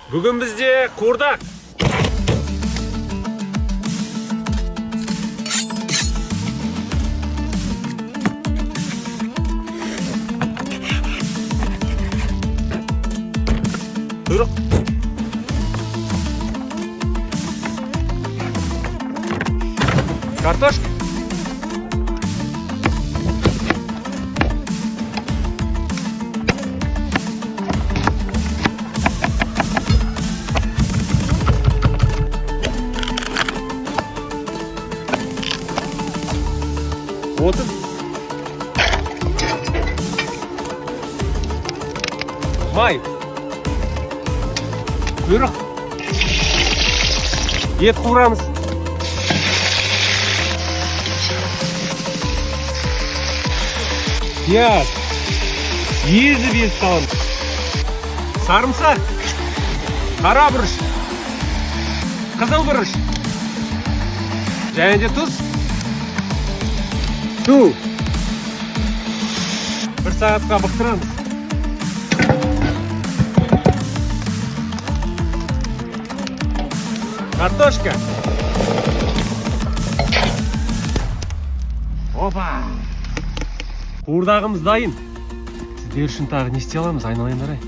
Бүгін бізде қуырдақ. Құйрық. Картошка. Отын. Май. Құйрық. Ет қуырамыз. Пияз. Езіп саламыз. Сарымсақ. Қара бұрыш. Қызыл бұрыш. Және де тұз. Су. Бір сағатқа бұқтырамыз. Картошка. Опа. Қуырдағымыз дайын. Сіздер үшін тағы не істей аламыз, айналайындар ай.